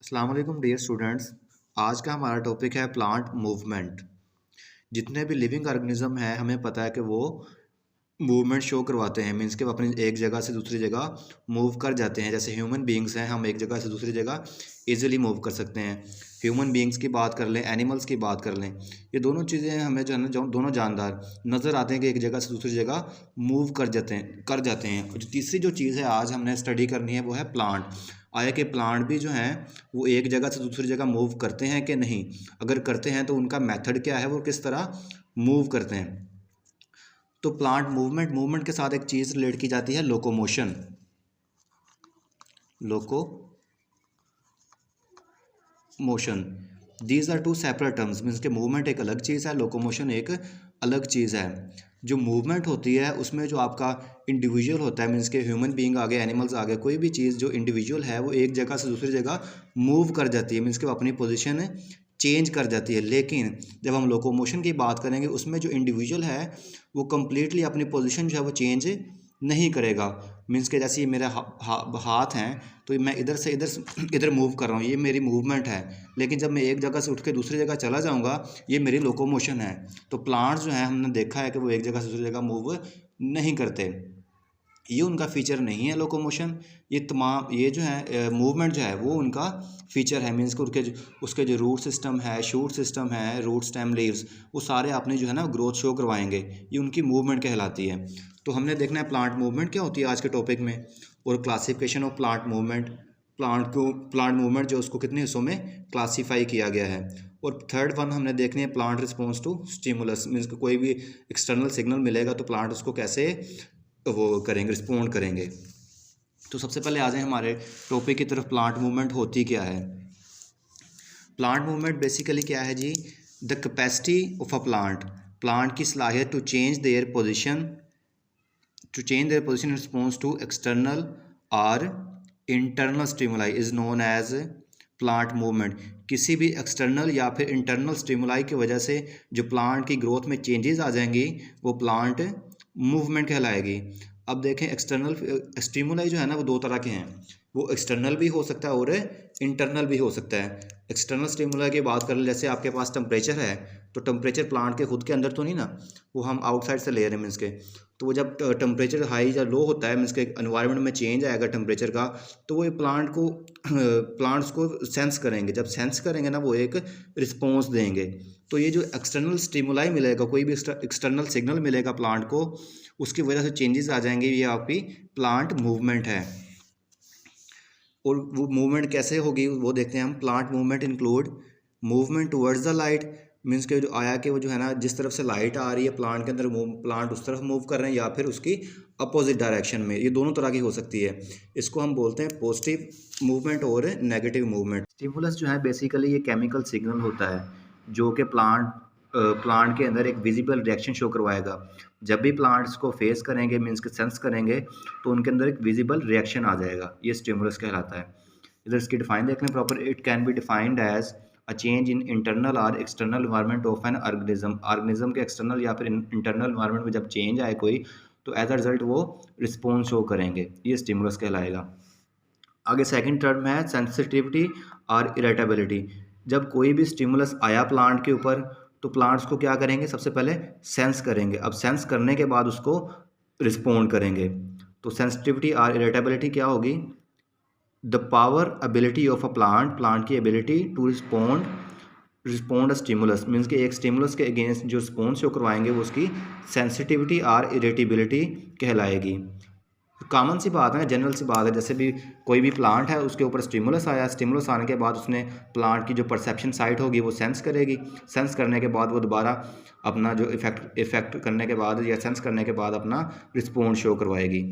अस्सलाम वालेकुम dear students. आज का हमारा टॉपिक है प्लांट मूवमेंट। जितने भी लिविंग ऑर्गेनिज्म हैं हमें पता है कि वो मूवमेंट शो करवाते हैं। मीन्स कि वो अपनी एक जगह से दूसरी जगह मूव कर जाते हैं। जैसे ह्यूमन बींग्स हैं, हम एक जगह से दूसरी जगह इजीली मूव कर सकते हैं। ह्यूमन बींग्स की बात कर लें, एनिमल्स की बात कर लें, ये दोनों चीज़ें हमें जो है ना, जो दोनों जानदार नज़र आते हैं कि एक जगह से दूसरी जगह मूव कर जाते हैं। और जो तीसरी जो चीज़ है आज हमने स्टडी करनी है वो है प्लांट। आया कि प्लांट भी जो हैं वो एक जगह से दूसरी जगह मूव करते हैं कि नहीं, अगर करते हैं तो उनका मेथड क्या है, वो किस तरह मूव करते हैं। तो प्लांट मूवमेंट के साथ एक चीज़ रिलेट की जाती है, locomotion. Locomotion, these are two separate terms. Means के मूवमेंट एक अलग चीज़ है, लोकोमोशन एक अलग चीज़ है। जो मूवमेंट होती है उसमें जो आपका इंडिविजुअल होता है, मीन्स के ह्यूमन बीइंग आ गए, एनिमल्स आ गए, कोई भी चीज़ जो इंडिविजुअल है वो एक जगह से दूसरी जगह मूव कर जाती है। मीन्स के वो अपनी पोजीशन चेंज कर जाती है। लेकिन जब हम लोकोमोशन की बात करेंगे उसमें जो इंडिविजुअल है वो कम्प्लीटली अपनी पोजीशन जो है वो चेंज नहीं करेगा। मीन्स के जैसे ये मेरा हाथ हैं तो मैं इधर से इधर मूव कर रहा हूँ, ये मेरी मूवमेंट है। लेकिन जब मैं एक जगह से उठ के दूसरी जगह चला जाऊँगा, ये मेरी लोकोमोशन है। तो प्लांट्स जो हैं हमने देखा है कि वो एक जगह से दूसरी जगह मूव नहीं करते, ये उनका फीचर नहीं है लोकोमोशन। ये जो है मूवमेंट जो है वो उनका फीचर है। मीन्स कि उसके जो रूट सिस्टम है, शूट सिस्टम है, रूट स्टेम लीव्स, वो सारे आपने जो है ना ग्रोथ शो करवाएंगे, ये उनकी मूवमेंट कहलाती है। तो हमने देखना है प्लांट मूवमेंट क्या होती है आज के टॉपिक में, और classification of plant movement. Plant movement जो उसको कितने हिस्सों में क्लासीफाई किया गया है। और थर्ड वन हमने देखनी है plant response to stimulus. Means कोई भी एक्सटर्नल सिग्नल मिलेगा तो प्लांट उसको कैसे वो करेंगे, रिस्पॉन्ड करेंगे। तो सबसे पहले आ जाए हमारे टॉपिक की तरफ, प्लांट मूवमेंट होती क्या है। प्लांट मूवमेंट बेसिकली क्या है जी, the capacity of a plant की सलाहियत to change their position in response to external or internal stimuli is known as plant movement. किसी भी एक्सटर्नल या फिर इंटरनल स्टिमुलाई की वजह से जो प्लांट की ग्रोथ में चेंजेस आ जाएंगी वो प्लांट मूवमेंट कहलाएगी। अब देखें एक्सटर्नल स्टिमुलाई जो है ना वो दो तरह के हैं, वो एक्सटर्नल भी हो सकता है और इंटरनल भी हो सकता है। एक्सटर्नल स्टिमुलाई की बात कर ले, जैसे आपके पास टेम्परेचर है तो टेम्परेचर प्लांट के खुद के अंदर तो नहीं ना, वो हम आउटसाइड से ले रहे हैं। मीन्स के तो वो जब टेम्परेचर हाई या लो होता है, मीन्स के एनवायरनमेंट में चेंज आएगा टेम्परेचर का, तो वो प्लांट्स को सेंस करेंगे। जब सेंस करेंगे ना वो एक रिस्पॉन्स देंगे। तो ये जो एक्सटर्नल स्टिमुलाई मिलेगा, कोई भी एक्सटर्नल सिग्नल मिलेगा प्लांट को, उसकी वजह से चेंजेस आ जाएंगे, ये आपकी प्लांट मूवमेंट है। और वो मूवमेंट कैसे होगी वो देखते हैं हम। Plant movement include movement towards the light. Means के जो आया कि वो जो है ना, जिस तरफ से लाइट आ रही है प्लांट के अंदर, प्लांट उस तरफ मूव कर रहे हैं, या फिर उसकी अपोजिट डायरेक्शन में, ये दोनों तरह की हो सकती है। इसको हम बोलते हैं पॉजिटिव मूवमेंट और नेगेटिव मूवमेंट। स्टिमुलस जो है बेसिकली ये केमिकल सिग्नल होता है जो कि प्लांट के अंदर एक विजिबल रिएक्शन शो करवाएगा। जब भी प्लांट्स को फेस करेंगे, मीन्स के सेंस करेंगे, तो उनके अंदर एक विजिबल रिएक्शन आ जाएगा, ये स्टिमुलस कहलाता है। इधर इसकी डिफाइन देख लें proper. It can be defined as a change in internal और external environment of an organism के एक्सटर्नल या फिर इंटरनल एनवायरनमेंट में जब चेंज आए कोई, तो एज अ रिजल्ट वो रिस्पॉन्स शो करेंगे, ये स्टिमुलस कहलाएगा। आगे सेकंड टर्म है सेंसिटिविटी और इरिटेबिलिटी। जब कोई भी स्टिमुलस आया प्लांट के ऊपर तो प्लांट्स को क्या करेंगे, सबसे पहले सेंस करेंगे। अब सेंस करने के बाद उसको रिस्पॉन्ड करेंगे। तो सेंसिटिविटी और इरिटेबिलिटी क्या होगी, the power ability of a plant की ability to respond stimulus. Means कि एक स्टिमुलस के अगेंस्ट जो रिस्पॉन्स शो करवाएंगे वो उसकी सेंसिटिविटी और इरिटेबिलिटी कहलाएगी। कॉमन सी बात है, जनरल सी बात है। जैसे भी कोई भी प्लांट है उसके ऊपर स्टिमुलस आया, स्टिमुलस आने के बाद उसने प्लांट की जो परसेप्शन साइट होगी वो सेंस करेगी। सेंस करने के बाद वो दोबारा अपना जो इफेक्ट करने के बाद या सेंस करने के बाद अपना रिस्पॉन्स शो करवाएगी।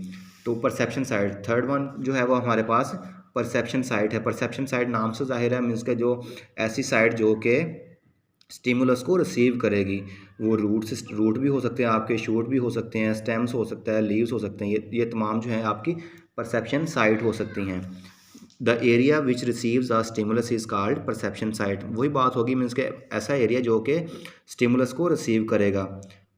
तो परसेप्शन साइट थर्ड वन जो है वो हमारे पास परसेप्शन साइट है। परसेप्शन साइट नाम से जाहिर है, मीन्स का जो ऐसी साइट जो कि स्टिमुलस को रिसीव करेगी। वो रूट भी हो सकते हैं आपके, शूट भी हो सकते हैं, स्टेम्स हो सकता है, लीव्स हो सकते हैं, ये तमाम जो हैं आपकी परसेप्शन साइट हो सकती हैं। The area which receives a stimulus is called perception site. वही बात होगी, मीन्स के ऐसा एरिया जो कि स्टिमुलस को रिसीव करेगा।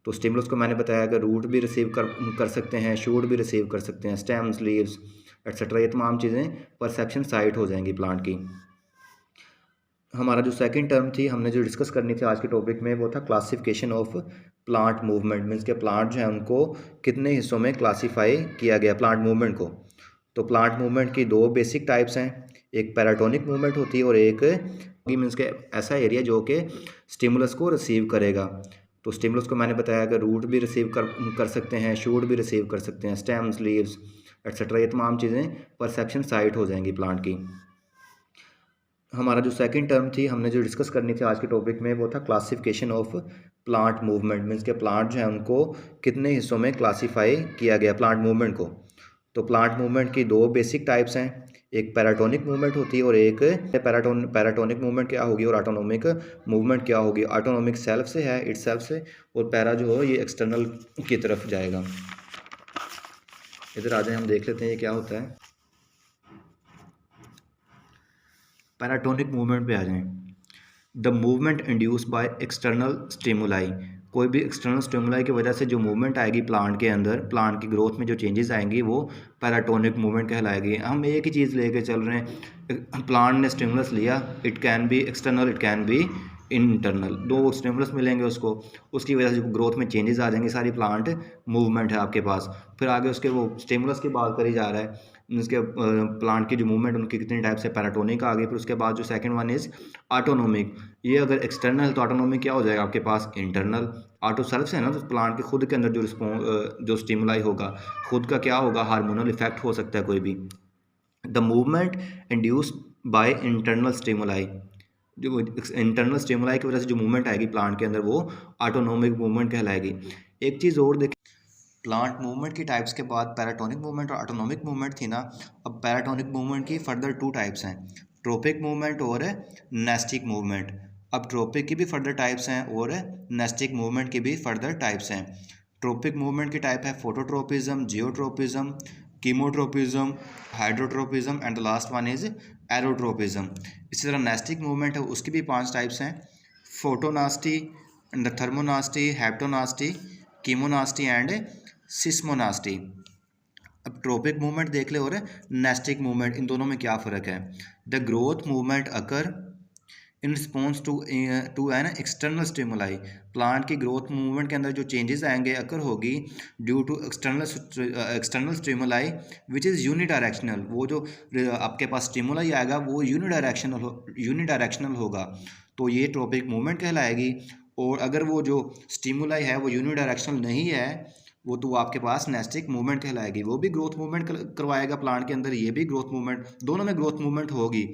तो स्टिमुलस को मैंने बताया कि रूट भी रिसीव कर सकते हैं, शूट भी रिसीव कर सकते हैं, स्टेम्स, लीव्स एट्सेट्रा, ये तमाम चीज़ें परसेप्शन साइट हो जाएंगी प्लांट की। हमारा जो सेकंड टर्म थी हमने जो डिस्कस करनी थी आज के टॉपिक में वो था classification of plant movement. Means के प्लांट जो है उनको कितने हिस्सों में क्लासीफाई किया गया प्लांट मूवमेंट को। तो प्लांट मूवमेंट की दो बेसिक टाइप्स हैं, एक पैराटोनिक मूवमेंट होती है और एक मीन्स के ऐसा एरिया जो कि स्टिमुलस को रिसीव करेगा। तो स्टिमुलस को मैंने बताया कि रूट भी रिसीव कर सकते हैं, शूट भी रिसीव कर सकते हैं, स्टेम्स, लीव्स एक्सेट्रा, ये तमाम चीज़ें परसेप्शन साइट हो जाएंगी प्लांट की। हमारा जो सेकंड टर्म थी हमने जो डिस्कस करनी थी आज के टॉपिक में वो था classification of plant movement. Means के प्लांट जो है उनको कितने हिस्सों में क्लासीफाई किया गया प्लांट मूवमेंट को। तो प्लांट मूवमेंट की दो बेसिक टाइप्स हैं, एक पैराटोनिक मूवमेंट होती है और एक पैराटोनिक मूवमेंट क्या होगी और ऑटोनोमिक मूवमेंट क्या होगी। ऑटोनोमिक सेल्फ से है, इट सेल्फ से, और पैरा जो हो ये एक्सटर्नल की तरफ जाएगा। इधर आ जाए हम देख लेते हैं ये क्या होता है। पैराटोनिक मूवमेंट पे आ जाएं। The movement induce by external stimuli, कोई भी एक्सटर्नल स्टिमुलाई की वजह से जो मूवमेंट आएगी प्लांट के अंदर, प्लांट की ग्रोथ में जो चेंजेस आएंगी वो पैराटोनिक मूवमेंट कहलाएगी। हम एक ही चीज़ लेके चल रहे हैं, प्लांट ने स्टिमुलस लिया, it can B external, it can B internal, दो स्टिमुलस मिलेंगे उसको, उसकी वजह से ग्रोथ में चेंजेस आ जाएंगे, सारी प्लांट मूवमेंट है आपके पास। फिर आगे उसके वो स्टिमुलस की बात करी जा रहा है, उसके प्लांट की जो मूवमेंट उनकी कितनी टाइप से, पैराटोनिक आ गई। फिर उसके बाद जो सेकंड वन इज़ ऑटोनोमिक, ये अगर एक्सटर्नल है तो ऑटोनोमिक क्या हो जाएगा आपके पास, इंटरनल। ऑटो सेल्फ से है ना, तो प्लांट के खुद के अंदर जो रिस्पॉन्स जो स्टिमुलाई होगा खुद का क्या होगा, हार्मोनल इफेक्ट हो सकता है कोई भी। The movement induce by internal stimuli, जो इंटरनल स्टिमुलाई की वजह से जो मूवमेंट आएगी प्लांट के अंदर वो ऑटोनोमिक मूवमेंट कहलाएगी। एक चीज़ और देखिए, प्लांट मूवमेंट की टाइप्स के बाद पैराटोनिक मूवमेंट और ऑटोनोमिक मूवमेंट थी ना, अब पैराटोनिक मूवमेंट की फर्दर टू टाइप्स हैं, ट्रोपिक मूवमेंट और नेस्टिक मूवमेंट। अब ट्रोपिक की भी फर्दर टाइप्स हैं और नेस्टिक मूवमेंट की भी फर्दर टाइप्स हैं। ट्रोपिक मूवमेंट की टाइप है phototropism, geotropism, chemotropism, hydrotropism and the last one is aerotropism. इसी तरह नेस्टिक मूवमेंट है उसकी भी 5 टाइप्स हैं, photonasty and the thermonasty, हेप्टोनास्टी, कीमोनास्टी and सिस्मोनास्टी। अब ट्रोपिक मूवमेंट देख ले और नेस्टिक मूवमेंट, इन दोनों में क्या फ़र्क है। The growth movement occur in response to an external stimuli, plant की ग्रोथ मूवमेंट के अंदर जो चेंजेस आएंगे अकर होगी due to external stimuli which is unidirectional. वो जो आपके पास स्टिमुलाई आएगा वो यूनिडायरेक्शनल होगा, तो ये ट्रोपिक मूवमेंट कहलाएगी। और अगर वो जो स्टिमुलाई है वो यूनिडायरेक्शनल नहीं है वो तो आपके पास नेस्टिक मूवमेंट कहलाएगी। वो भी ग्रोथ मूवमेंट करवाएगा प्लांट के अंदर, ये भी ग्रोथ मूवमेंट, दोनों में ग्रोथ मूवमेंट होगी,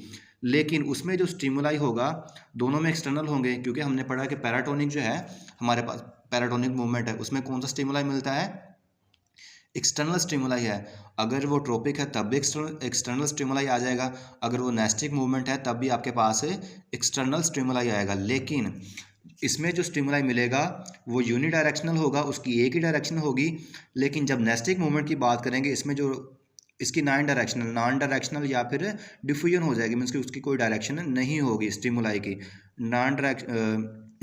लेकिन उसमें जो स्टिमुलाई होगा दोनों में एक्सटर्नल होंगे, क्योंकि हमने पढ़ा कि पैराटोनिक जो है हमारे पास पैराटोनिक मूवमेंट है उसमें कौन सा स्टिमुलाई मिलता है, एक्सटर्नल स्टिमुलाई है। अगर वो ट्रोपिक है तब भी एक्सटर्नल स्टिमुलाई आ जाएगा, अगर वो नेस्टिक मूवमेंट है तब भी आपके पास एक्सटर्नल स्टिमुलाई आएगा। लेकिन इसमें जो स्टिमुलाई मिलेगा वो यूनिडायरेक्शनल होगा, उसकी एक ही डायरेक्शन होगी। लेकिन जब नेस्टिक मूवमेंट की बात करेंगे इसमें जो इसकी नॉन डायरेक्शनल या फिर डिफ्यूजन हो जाएगी, मीन्स कि उसकी कोई डायरेक्शन नहीं होगी स्टिमुलाई की।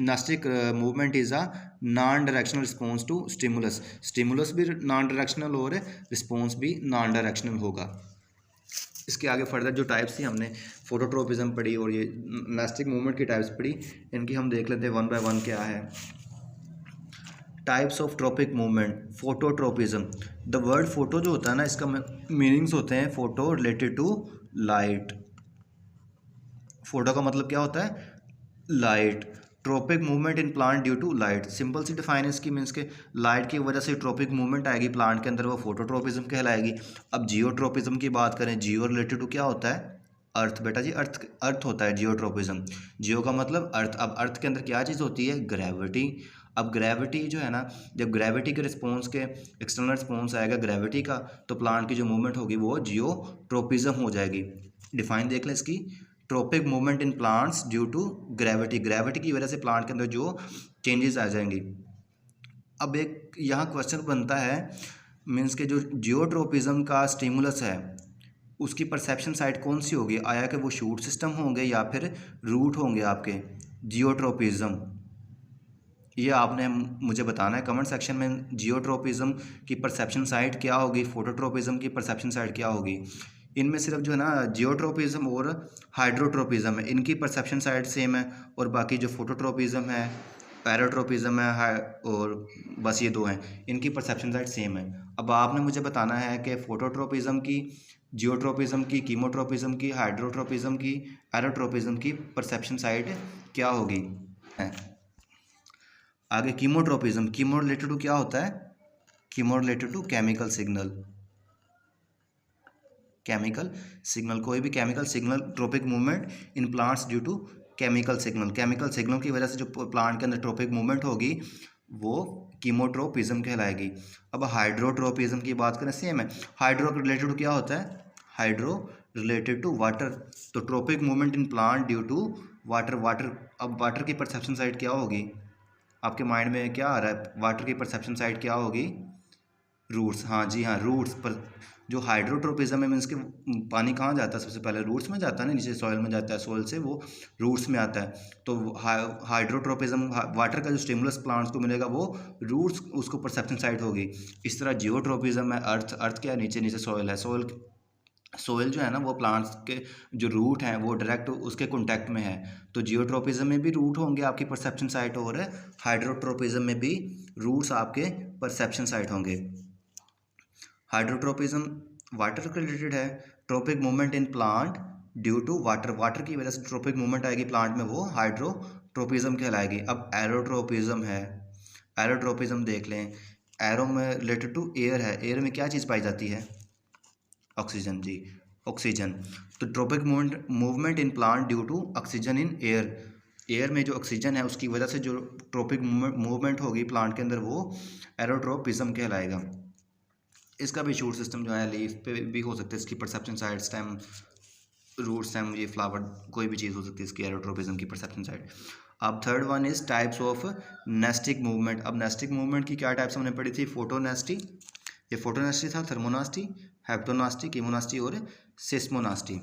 Nastic movement is a non directional response to stimulus भी नॉन डायरेक्शनल और रिस्पॉन्स भी नॉन डायरेक्शनल होगा। इसके आगे फर्दर जो टाइप्स थी हमने फोटोट्रोपिज्म पढ़ी और ये नेस्टिक मूवमेंट की टाइप्स पढ़ी, इनकी हम देख लेते हैं वन बाय वन क्या है। Types of tropic movement, phototropism. The word photo जो होता है ना, इसका मीनिंग्स होते हैं photo related to light. Photo का मतलब क्या होता है, light. Tropic movement in plant due to light, simple सी डिफाइन इसकी, मीन्स के लाइट की वजह से ट्रोपिक मूवमेंट आएगी प्लांट के अंदर, वो फोटोट्रोपिज्म कहलाएगी। अब जियोट्रोपिज्म की बात करें, जियो रिलेटेड टू क्या होता है, अर्थ। बेटा जी अर्थ होता है जियोट्रोपिज्म। जियो का मतलब अर्थ। अब अर्थ के अंदर क्या चीज़ होती है, ग्रेविटी। अब ग्रेविटी जो है ना, जब ग्रेविटी के रिस्पॉन्स के एक्सटर्नल रिस्पॉन्स आएगा ग्रेविटी का, तो प्लांट की जो मूवमेंट होगी वो जियोट्रोपिज्म हो जाएगी। डिफाइन देख लें इसकी, tropic movement in plants due to gravity की वजह से प्लांट के अंदर जो चेंजेस आ जाएंगी। अब एक यहाँ क्वेश्चन बनता है, मीन्स के जो जियोट्रोपिज्म का स्टिमुलस है उसकी परसेप्शन साइट कौन सी होगी, आया कि वो शूट सिस्टम होंगे या फिर रूट होंगे आपके जियोट्रोपिज्म। ये आपने मुझे बताना है कमेंट सेक्शन में, जियोट्रोपिज्म की परसेप्शन साइट क्या होगी, फोटोट्रोपिज्म की परसेप्शन साइट क्या होगी। इनमें सिर्फ जो है ना जियोट्रोपिज्म और हाइड्रोट्रोपिज्म है, इनकी परसेप्शन साइड सेम है, और बाकी जो फोटोट्रोपिज्म है, पैराट्रोपिज्म है, और बस ये दो हैं, इनकी परसेप्शन साइड सेम है। अब आपने मुझे बताना है कि फोटोट्रोपिज्म की, जियोट्रोपिज्म की, कीमोट्रोपिज्म की, हाइड्रोट्रोपिज्म की, एरोट्रोपिज्म की परसेप्शन साइड क्या होगी है। आगे कीमोट्रोपिज्म, कीमो रिलेटेड टू क्या होता है, chemo related to chemical signal, chemical signal, कोई भी chemical signal tropic movement in plants due to chemical signal, chemical signal की वजह से जो प्लांट के अंदर ट्रोपिक मूवमेंट होगी वो कीमोट्रोपिज्म कहलाएगी। अब हाइड्रोट्रोपिज्म की बात करें, सेम है, हाइड्रो रिलेटेड टू क्या होता है, हाइड्रो रिलेटेड टू वाटर, तो tropic movement in plant due to water, water, अब वाटर की परसेप्शन साइड क्या होगी, आपके माइंड में क्या आ रहा है, वाटर की परसेप्शन साइड क्या होगी, रूट्स, हाँ जी हाँ, रूट्स पर। जो हाइड्रोट्रोपिज्म है मीन्स के पानी कहाँ जाता है, सबसे पहले रूट्स में जाता है ना, नीचे सॉइल में जाता है, सॉइल से वो रूट्स में आता है। तो हाइड्रोट्रोपिज्म, वाटर का जो स्टिमुलस प्लांट्स को मिलेगा वो रूट्स, उसको परसेप्शन साइड होगी। इस तरह जियोट्रोपिज्म है, अर्थ, अर्थ क्या है, नीचे नीचे सॉइल है, सॉइल, सोइल जो है ना वो प्लांट्स के जो रूट हैं वो डायरेक्ट उसके कॉन्टैक्ट में है, तो जियोट्रोपिज्म में भी रूट होंगे आपकी परसेप्शन साइट, और हाइड्रोट्रोपिज्म में भी रूट्स आपके परसेप्शन साइट होंगे। हाइड्रोट्रोपिज्म वाटर के रिलेटेड है, tropic movement in plant due to water, water की वजह से ट्रोपिक मूवमेंट आएगी प्लांट में, वो हाइड्रोट्रोपिज्म कहलाएगी। अब एरोट्रोपिज्म है, एरोट्रोपिज्म देख लें, एरो में रिलेटेड टू एयर है, एयर में क्या चीज़ पाई जाती है, ऑक्सीजन जी, ऑक्सीजन, तो tropic movement in plant due to oxygen in air, air में जो ऑक्सीजन है उसकी वजह से जो ट्रोपिक मूवमेंट होगी प्लांट के अंदर वो एरोट्रोपिज्म कहलाएगा। इसका भी शूट सिस्टम जो है लीफ पे भी हो सकता है, इसकी perception side, stem, root, stem, ये फ्लावर, कोई भी चीज़ हो सकती है इसकी एरोट्रोपिज्म की परसेप्शन साइड। अब third one is types of nastic movement. अब नेस्टिक मूवमेंट की क्या टाइप्स हमने पढ़ी थी, फोटोनेस्टी, ये फोटोनेस्टी था, थर्मोनास्टी, हेप्टोनास्टी, कीमोनास्टी और सिस्मोनास्टी।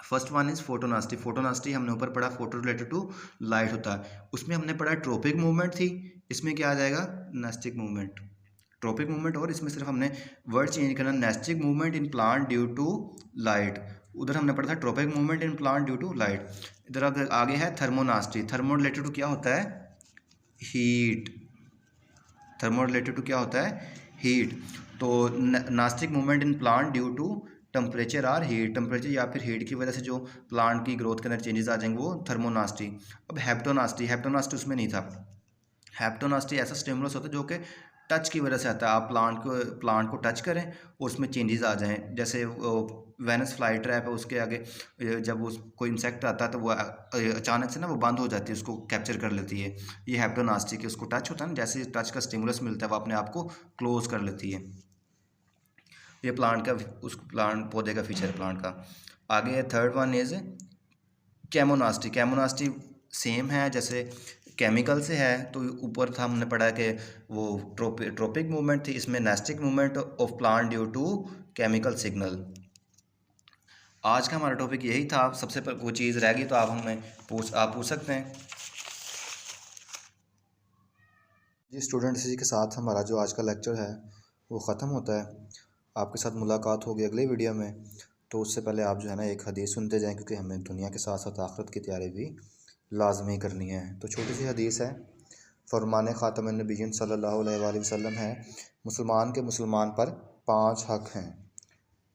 First one is photonasty, photonasty हमने ऊपर पढ़ा, फोटो रिलेटेड टू लाइट होता है, उसमें हमने पढ़ा ट्रोपिक मूवमेंट थी, इसमें क्या आ जाएगा, नेस्टिक मूवमेंट, ट्रोपिक मूवमेंट, और इसमें सिर्फ हमने वर्ड चेंज करना, nastic movement in plant due to light, उधर हमने पढ़ा था tropic movement in plant due to light. इधर आगे है थर्मोनास्टी, थर्मो रिलेटेड टू क्या होता है, हीट, थर्मो रिलेटेड टू क्या होता है, हीट, तो nastic movement in plant due to temperature or heat, temperature या फिर हीट की वजह से जो प्लांट की ग्रोथ के अंदर चेंजेस आ जाएंगे वो थर्मोनास्टी। अब हेप्टोनास्टी, हेप्टोनास्टी उसमें नहीं था, हेप्टोनास्टी ऐसा स्टिमुलस होता है जो कि टच की वजह से आता है, आप प्लांट को टच करें और उसमें चेंजेस आ जाएं, जैसे वेनस फ्लाई ट्रैप है उसके आगे जब उस कोई इंसेक्ट आता है तो वो अचानक से ना वो बंद हो जाती है, उसको कैप्चर कर लेती है, ये हेप्टोनास्टी की, उसको टच होता है ना, जैसे टच का स्टिमुलस मिलता है वो अपने आप को क्लोज कर लेती है, ये प्लांट का, उस प्लांट पौधे का फीचर है प्लांट का। आगे थर्ड वन इज केमोनास्टी, केमोनास्टी सेम है जैसे केमिकल से है, तो ऊपर था हमने पढ़ा कि वो ट्रोपिक मूवमेंट थी, इसमें nastic movement of plant due to chemical signal. आज का हमारा टॉपिक यही था, सबसे पर कोई चीज़ रह गई तो आप पूछ सकते हैं जी। स्टूडेंट्स, इसी के साथ हमारा जो आज का लेक्चर है वो ख़त्म होता है। आपके साथ मुलाकात होगी अगले वीडियो में, तो उससे पहले आप जो है ना एक हदीस सुनते जाएं, क्योंकि हमें दुनिया के साथ साथ आखिरत की तैयारी भी लाजमी करनी है। तो छोटी सी हदीस है, फरमान ख़ातमुन नबिय्यीन सल्लल्लाहु अलैहि वसल्लम है, मुसलमान के मुसलमान पर 5 हक़ हैं।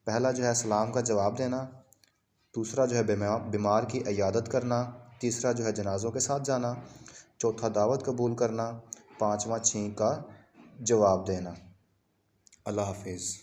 पहला जो है सलाम का जवाब देना, दूसरा जो है बीमार की इयादत करना, तीसरा जो है जनाज़ों के साथ जाना, चौथा दावत कबूल करना, पाँचवा छींक का जवाब देना। अल्लाह हाफिज़।